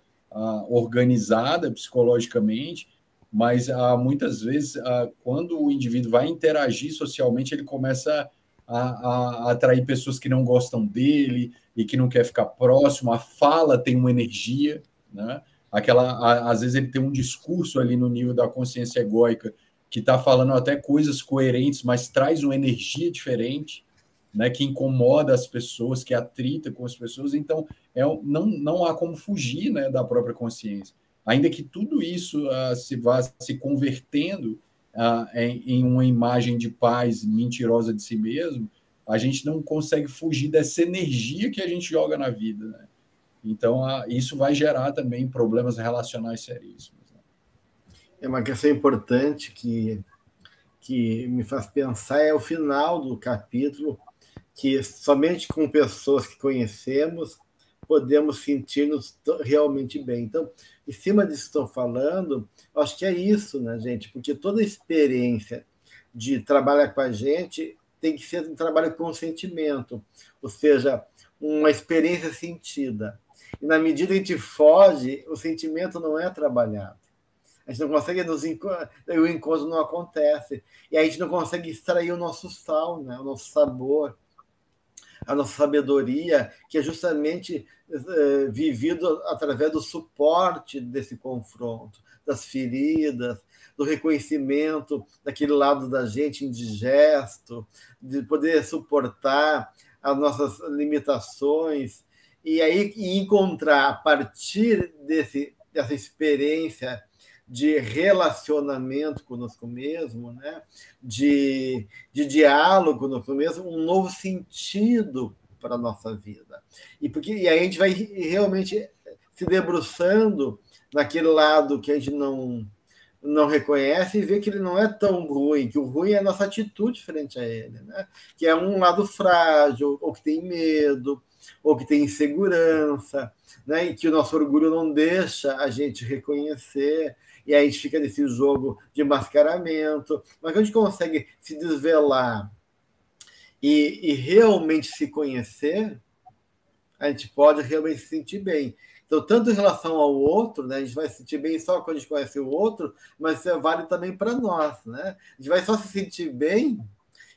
organizada psicologicamente, mas muitas vezes, quando o indivíduo vai interagir socialmente, ele começa a atrair pessoas que não gostam dele e que não quer ficar próximo. A fala tem uma energia, né? Às vezes ele tem um discurso ali no nível da consciência egóica que está falando até coisas coerentes, mas traz uma energia diferente, né, que incomoda as pessoas, que atrita com as pessoas. Então, não há como fugir, né, da própria consciência. Ainda que tudo isso se vá se convertendo em uma imagem de paz mentirosa de si mesmo, a gente não consegue fugir dessa energia que a gente joga na vida, né? Então, isso vai gerar também problemas relacionais seríssimos. É uma questão importante que me faz pensar, é o final do capítulo, que somente com pessoas que conhecemos podemos sentir-nos realmente bem. Então, em cima disso que estou falando, acho que é isso, né, gente? Porque toda experiência de trabalhar com a gente tem que ser um trabalho com sentimento, ou seja, uma experiência sentida. E na medida que a gente foge, o sentimento não é trabalhado. A gente não consegue o encontro não acontece. E a gente não consegue extrair o nosso sal, né? O nosso sabor, a nossa sabedoria, que é justamente vivido através do suporte desse confronto, das feridas, do reconhecimento daquele lado da gente indigesto, de poder suportar as nossas limitações, e aí encontrar, a partir dessa experiência de relacionamento conosco mesmo, né? de diálogo conosco mesmo, um novo sentido para a nossa vida. E aí a gente vai realmente se debruçando naquele lado que a gente não reconhece e vê que ele não é tão ruim, que o ruim é a nossa atitude frente a ele, né? Que é um lado frágil, ou que tem medo, ou que tem insegurança, né? E que o nosso orgulho não deixa a gente reconhecer, e aí a gente fica nesse jogo de mascaramento. Mas quando a gente consegue se desvelar e realmente se conhecer, a gente pode realmente se sentir bem. Então, tanto em relação ao outro, né, a gente vai se sentir bem só quando a gente conhece o outro, mas isso vale também para nós. Né? A gente vai só se sentir bem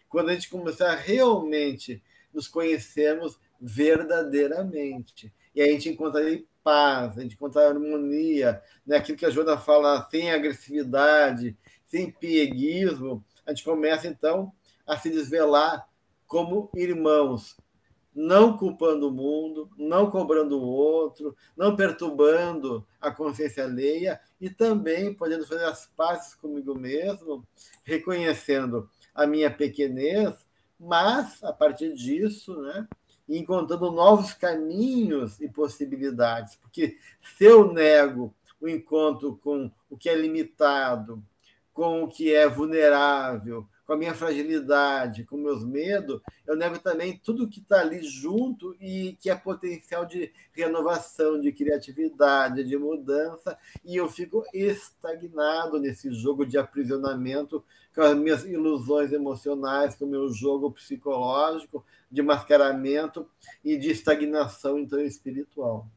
quando a gente começar a realmente nos conhecermos verdadeiramente. E a gente encontra aí paz, a gente encontra harmonia, né? Aquilo que a Joana fala, sem agressividade, sem pieguismo, a gente começa, então, a se desvelar como irmãos, não culpando o mundo, não cobrando o outro, não perturbando a consciência alheia e também podendo fazer as pazes comigo mesmo, reconhecendo a minha pequenez, mas, a partir disso, né, encontrando novos caminhos e possibilidades. Porque se eu nego o encontro com o que é limitado, com o que é vulnerável, com a minha fragilidade, com meus medos, eu nego também tudo que está ali junto e que é potencial de renovação, de criatividade, de mudança, e eu fico estagnado nesse jogo de aprisionamento com as minhas ilusões emocionais, com o meu jogo psicológico, de mascaramento e de estagnação, então, espiritual.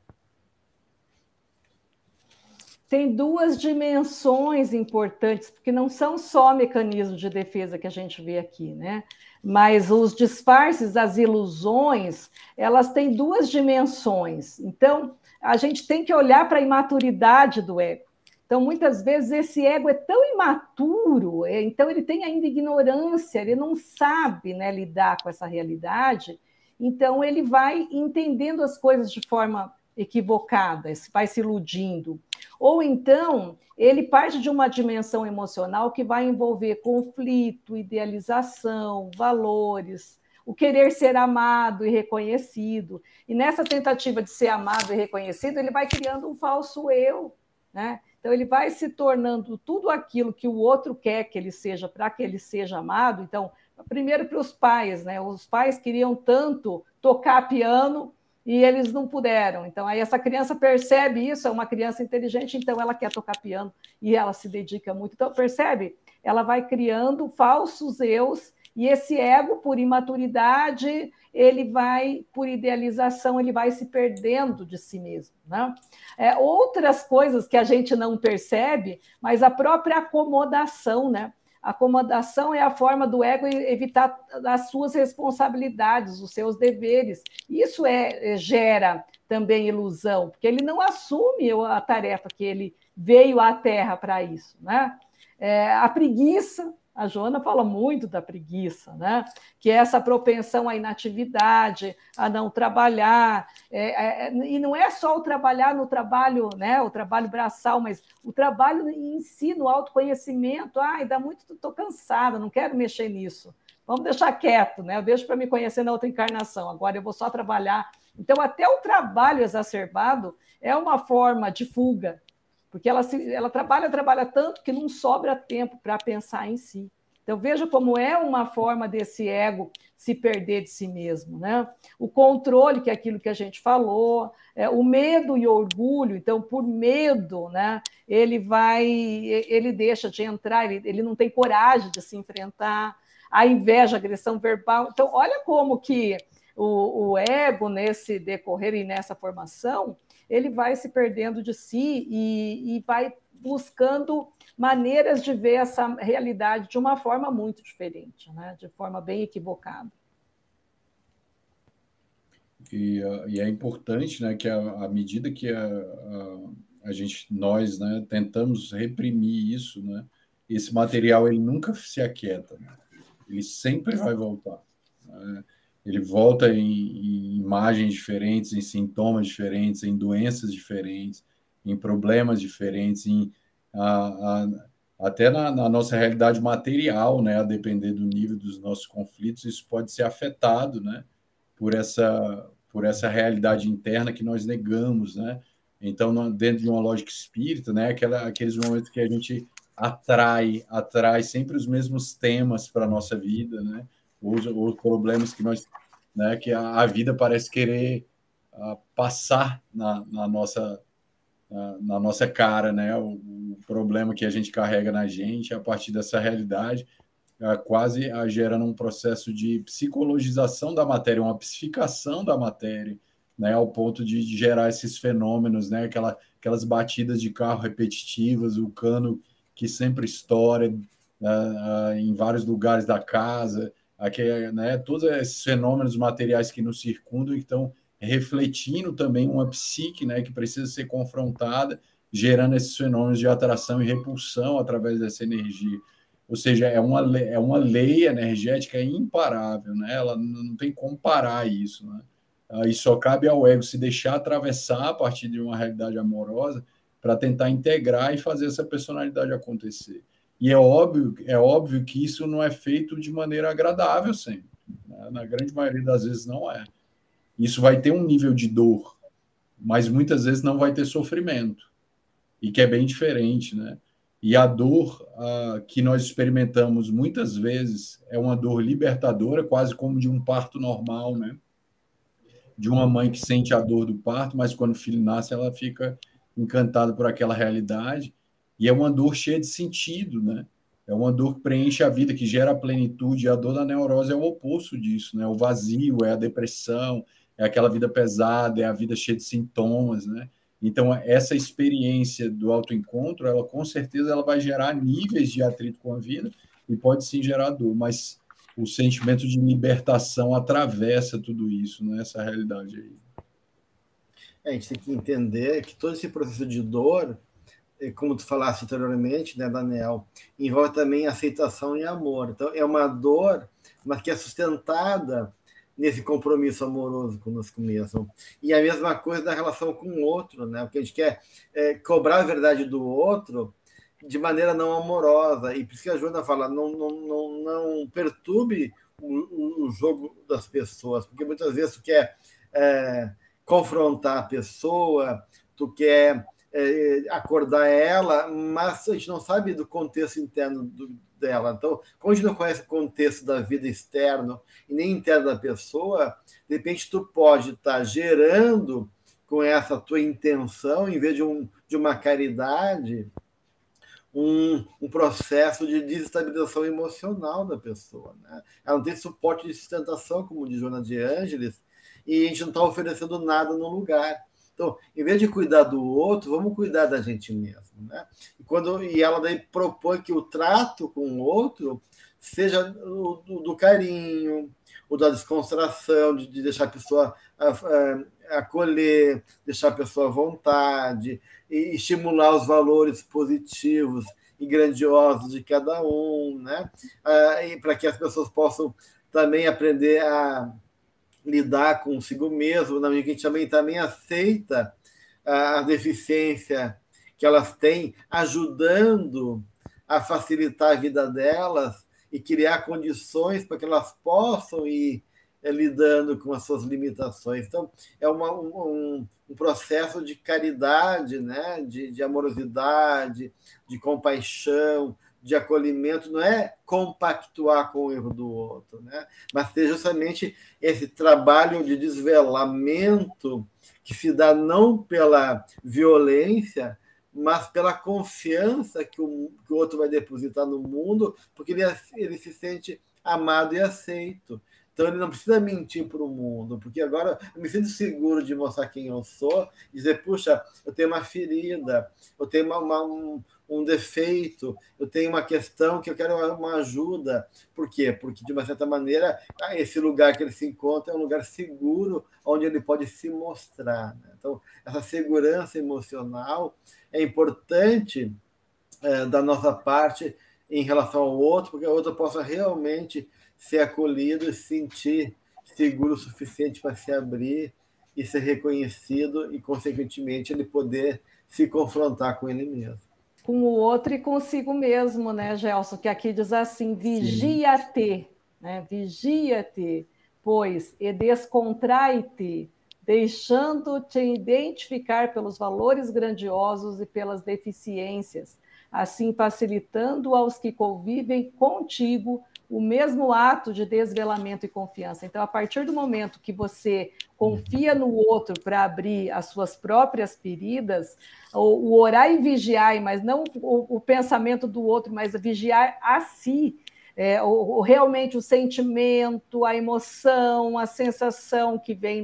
Tem duas dimensões importantes, porque não são só mecanismos de defesa que a gente vê aqui, né? Mas os disfarces, as ilusões, elas têm duas dimensões. Então, a gente tem que olhar para a imaturidade do ego. Então, muitas vezes, esse ego é tão imaturo, então ele tem ainda ignorância, ele não sabe, né, lidar com essa realidade, então ele vai entendendo as coisas de forma equivocada, vai se iludindo. Ou então, ele parte de uma dimensão emocional que vai envolver conflito, idealização, valores, o querer ser amado e reconhecido. E nessa tentativa de ser amado e reconhecido, ele vai criando um falso eu, né? Então, ele vai se tornando tudo aquilo que o outro quer que ele seja, para que ele seja amado. Então, primeiro para os pais, né? Os pais queriam tanto tocar piano e eles não puderam. Então, aí essa criança percebe isso, é uma criança inteligente, então ela quer tocar piano e ela se dedica muito. Então, percebe? Ela vai criando falsos eus e esse ego, por imaturidade, ele vai, por idealização, ele vai se perdendo de si mesmo, né? Outras coisas que a gente não percebe, mas a própria acomodação, né? A acomodação é a forma do ego evitar as suas responsabilidades, os seus deveres. Isso gera também ilusão, porque ele não assume a tarefa que ele veio à Terra para isso, né? A preguiça, a Joana fala muito da preguiça, né? Que é essa propensão à inatividade, a não trabalhar, e não é só o trabalhar no trabalho, né? O trabalho braçal, mas o trabalho em si, no autoconhecimento. Dá muito, estou cansada, não quero mexer nisso. Vamos deixar quieto, né? Eu deixo para me conhecer na outra encarnação, agora eu vou só trabalhar. Então, até o trabalho exacerbado é uma forma de fuga, porque ela trabalha tanto que não sobra tempo para pensar em si. Então, veja como é uma forma desse ego se perder de si mesmo, né? O controle, que é aquilo que a gente falou, o medo e o orgulho. Então, por medo, né, ele deixa de entrar, ele não tem coragem de se enfrentar. A inveja, a agressão verbal. Então, olha como que o ego, nesse decorrer e nessa formação, ele vai se perdendo de si e vai buscando maneiras de ver essa realidade de uma forma muito diferente, né? De forma bem equivocada. E é importante, né, que à medida que nós, né, tentamos reprimir isso, né, esse material ele nunca se aquieta, né? Ele sempre vai voltar, né? Ele volta em imagens diferentes, em sintomas diferentes, em doenças diferentes, em problemas diferentes, até na nossa realidade material, né? A depender do nível dos nossos conflitos, isso pode ser afetado, né? Por essa realidade interna que nós negamos, né? Então, dentro de uma lógica espírita, né? Aqueles momentos que a gente atrai sempre os mesmos temas para a nossa vida, né? Os problemas que nós, né? Que a vida parece querer passar na nossa cara, né? O problema que a gente carrega na gente a partir dessa realidade, quase gerando um processo de psicologização da matéria, uma psificação da matéria, né? Ao ponto de gerar esses fenômenos, né? Aquelas batidas de carro repetitivas, o cano que sempre estoura em vários lugares da casa, né, todos esses fenômenos materiais que nos circundam e estão refletindo também uma psique, né, que precisa ser confrontada, gerando esses fenômenos de atração e repulsão através dessa energia. Ou seja, é uma lei energética imparável, né? Ela não tem como parar isso, né? E só cabe ao ego se deixar atravessar a partir de uma realidade amorosa para tentar integrar e fazer essa personalidade acontecer. E é óbvio que isso não é feito de maneira agradável sempre, né? Na grande maioria das vezes não é. Isso vai ter um nível de dor, mas muitas vezes não vai ter sofrimento, e que é bem diferente, né? E a dor que nós experimentamos muitas vezes é uma dor libertadora, quase como de um parto normal, né? De uma mãe que sente a dor do parto, mas quando o filho nasce, ela fica encantada por aquela realidade, e é uma dor cheia de sentido, né? É uma dor que preenche a vida, que gera a plenitude, e a dor da neurose é o oposto disso, né? O vazio, é a depressão, é aquela vida pesada, é a vida cheia de sintomas, né? Então, essa experiência do autoencontro, ela com certeza ela vai gerar níveis de atrito com a vida e pode sim gerar dor, mas o sentimento de libertação atravessa tudo isso, né? Essa realidade aí. A gente tem que entender que todo esse processo de dor, como tu falaste anteriormente, né, Daniel, envolve também aceitação e amor. Então, é uma dor, mas que é sustentada nesse compromisso amoroso conosco mesmo. E a mesma coisa da relação com o outro, né? Porque a gente quer cobrar a verdade do outro de maneira não amorosa. E por isso que a Joana fala, não perturbe o jogo das pessoas, porque muitas vezes tu quer confrontar a pessoa, tu quer acordar ela, mas a gente não sabe do contexto interno dela. Então, como a gente não conhece o contexto da vida externo e nem interno da pessoa, de repente tu pode estar gerando com essa tua intenção, em vez de uma caridade, um processo de desestabilização emocional da pessoa, né? Ela não tem suporte de sustentação, como diz Joana de Ângeles, e a gente não está oferecendo nada no lugar. Então, em vez de cuidar do outro, vamos cuidar da gente mesmo, né? E ela daí propõe que o trato com o outro seja do carinho, o da descontração, de deixar a pessoa acolher, deixar a pessoa à vontade, e estimular os valores positivos e grandiosos de cada um, né? E para que as pessoas possam também aprender a lidar consigo mesmo, na medida que a gente também aceita a deficiência que elas têm, ajudando a facilitar a vida delas e criar condições para que elas possam ir lidando com as suas limitações. Então, é um processo de caridade, né? de amorosidade, de compaixão, de acolhimento, não é compactuar com o erro do outro, né? Mas ser justamente esse trabalho de desvelamento que se dá não pela violência, mas pela confiança que o outro vai depositar no mundo, porque ele se sente amado e aceito. Então, ele não precisa mentir para o mundo, porque agora eu me sinto seguro de mostrar quem eu sou, dizer, puxa, eu tenho uma ferida, eu tenho um defeito, eu tenho uma questão que eu quero uma ajuda. Por quê? Porque, de uma certa maneira, esse lugar que ele se encontra é um lugar seguro, onde ele pode se mostrar, né? Então, essa segurança emocional é importante da nossa parte em relação ao outro, porque o outro possa realmente ser acolhido e se sentir seguro o suficiente para se abrir e ser reconhecido e, consequentemente, ele poder se confrontar com ele mesmo. Com o outro e consigo mesmo, né, Gelson? Que aqui diz assim, vigia-te, né? Vigia-te, pois, e descontrai-te, deixando-te identificar pelos valores grandiosos e pelas deficiências, assim facilitando aos que convivem contigo o mesmo ato de desvelamento e confiança. Então, a partir do momento que você confia no outro para abrir as suas próprias feridas, o orar e vigiar, mas não o pensamento do outro, mas vigiar a si, realmente o sentimento, a emoção, a sensação que vem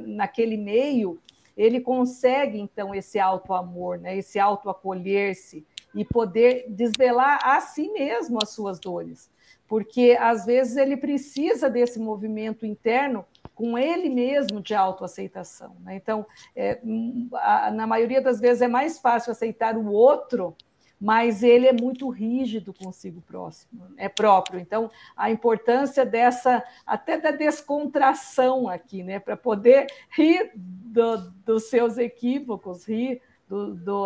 naquele meio, ele consegue, então, esse auto-amor, né, esse auto-acolher-se, e poder desvelar a si mesmo as suas dores. porque às vezes ele precisa desse movimento interno com ele mesmo de autoaceitação, né? Então, na maioria das vezes é mais fácil aceitar o outro, mas ele é muito rígido consigo próprio. Então, a importância até da descontração aqui, né? Para poder rir dos seus equívocos, rir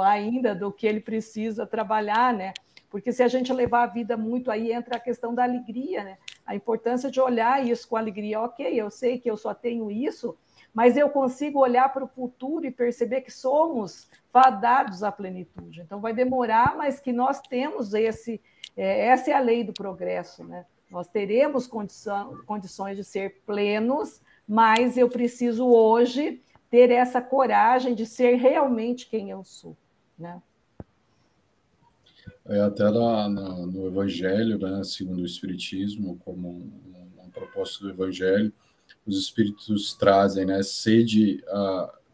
ainda do que ele precisa trabalhar, né? Porque se a gente levar a vida muito, aí entra a questão da alegria, né? A importância de olhar isso com alegria. Ok, eu sei que eu só tenho isso, mas eu consigo olhar para o futuro e perceber que somos fadados à plenitude. Então, vai demorar, mas que nós temos essa é a lei do progresso, né? Nós teremos condições de ser plenos, mas eu preciso hoje ter essa coragem de ser realmente quem eu sou, né? Até no Evangelho, né, segundo o Espiritismo, como uma proposta do Evangelho, os Espíritos trazem, né, sede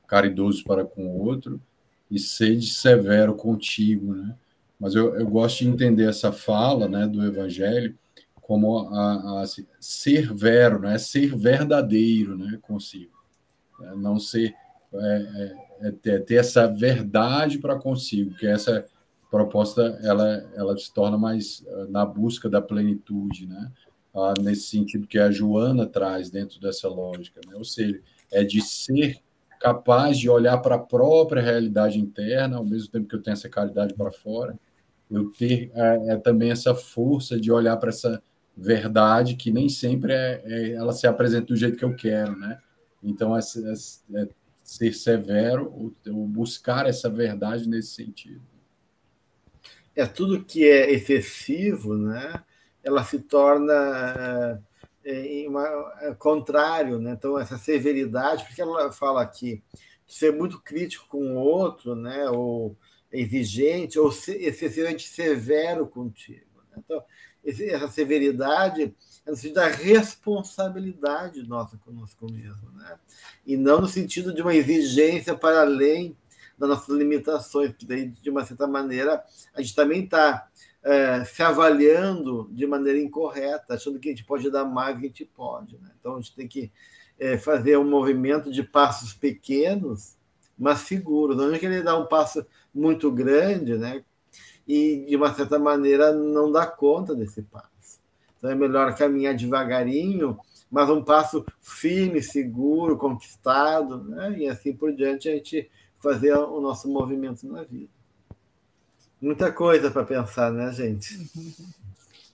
caridoso para com o outro e sede severo contigo, né? Mas eu gosto de entender essa fala, né, do Evangelho como assim, ser vero, né, ser verdadeiro, né, consigo, não ser ter essa verdade para consigo, que essa proposta ela se torna mais na busca da plenitude, né? Nesse sentido que a Joana traz dentro dessa lógica, né? Ou seja, é de ser capaz de olhar para a própria realidade interna, ao mesmo tempo que eu tenho essa caridade para fora, eu ter também essa força de olhar para essa verdade que nem sempre ela se apresenta do jeito que eu quero, né? Então, ser severo, ou buscar essa verdade nesse sentido. Tudo que é excessivo, né? Ela se torna contrário, né? Então, essa severidade, porque ela fala aqui, ser muito crítico com o outro, né? Ou exigente, ou excessivamente severo contigo. Né? Então, essa severidade é no sentido da responsabilidade nossa conosco mesmo, né? E não no sentido de uma exigência para além das nossas limitações, porque daí, de uma certa maneira, a gente também está se avaliando de maneira incorreta, achando que a gente pode dar mais do que a gente pode. Né? Então, a gente tem que fazer um movimento de passos pequenos, mas seguros. Não é querer dar um passo muito grande, né? E, de uma certa maneira, não dar conta desse passo. Então, é melhor caminhar devagarinho, mas um passo firme, seguro, conquistado, né? E assim por diante, a gente fazer o nosso movimento na vida. Muita coisa para pensar, né, gente?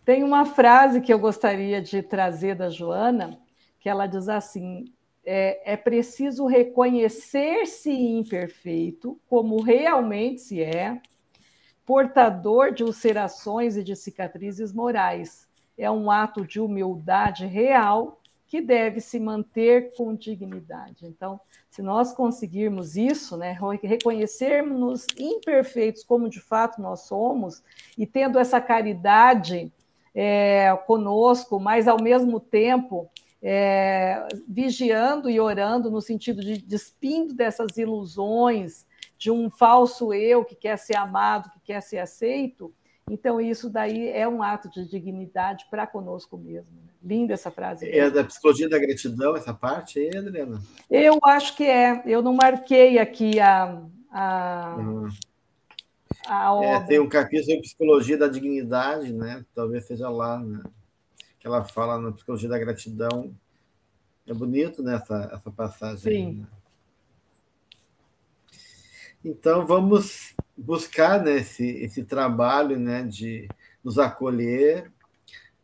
Tem uma frase que eu gostaria de trazer da Joana, que ela diz assim: é preciso reconhecer-se imperfeito, como realmente se é, portador de ulcerações e de cicatrizes morais. É um ato de humildade real que deve se manter com dignidade. Então, se nós conseguirmos isso, né, reconhecermos imperfeitos como de fato nós somos, e tendo essa caridade conosco, mas ao mesmo tempo vigiando e orando no sentido de despindo dessas ilusões de um falso eu que quer ser amado, que quer ser aceito, então isso daí é um ato de dignidade para conosco mesmo. Né? Linda essa frase. É da psicologia da gratidão, essa parte aí, Adriana? Eu acho que é. Eu não marquei aqui a obra. Tem um capítulo sobre psicologia da dignidade, né? Talvez seja lá, né? Que ela fala na psicologia da gratidão. É bonito, né, essa passagem. Sim. Né? Então, vamos buscar, né, esse trabalho, né, de nos acolher,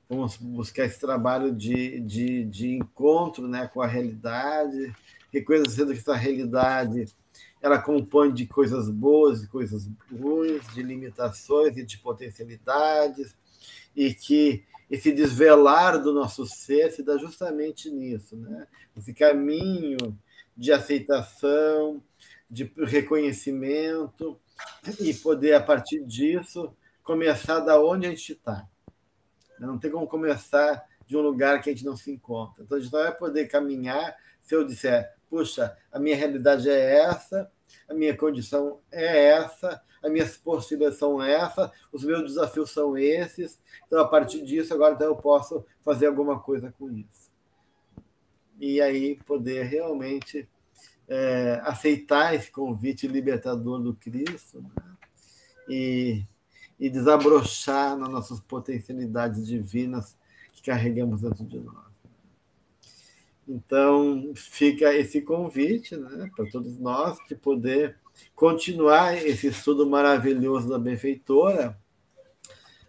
vamos buscar esse trabalho de encontro, né, com a realidade, reconhecendo que essa realidade ela compõe de coisas boas e coisas ruins, de limitações e de potencialidades, e que esse desvelar do nosso ser se dá justamente nisso, né? Esse caminho de aceitação, de reconhecimento, e poder, a partir disso, começar da onde a gente está. Não tem como começar de um lugar que a gente não se encontra. Então, a gente não vai poder caminhar se eu disser, puxa, a minha realidade é essa, a minha condição é essa, as minhas possibilidades são essas, os meus desafios são esses, então, a partir disso, agora então, eu posso fazer alguma coisa com isso. E aí poder realmente aceitar esse convite libertador do Cristo, né? E desabrochar nas nossas potencialidades divinas que carregamos dentro de nós. Então, fica esse convite, né, para todos nós, de poder continuar esse estudo maravilhoso da benfeitora,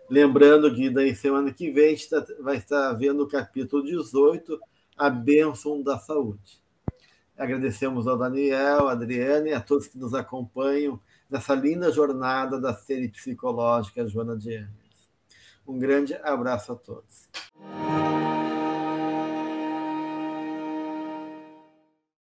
lembrando que daí semana que vem a gente vai estar vendo o capítulo 18, a bênção da saúde. Agradecemos ao Daniel, a Adriane e a todos que nos acompanham nessa linda jornada da série psicológica Joana de Ângeles. Um grande abraço a todos.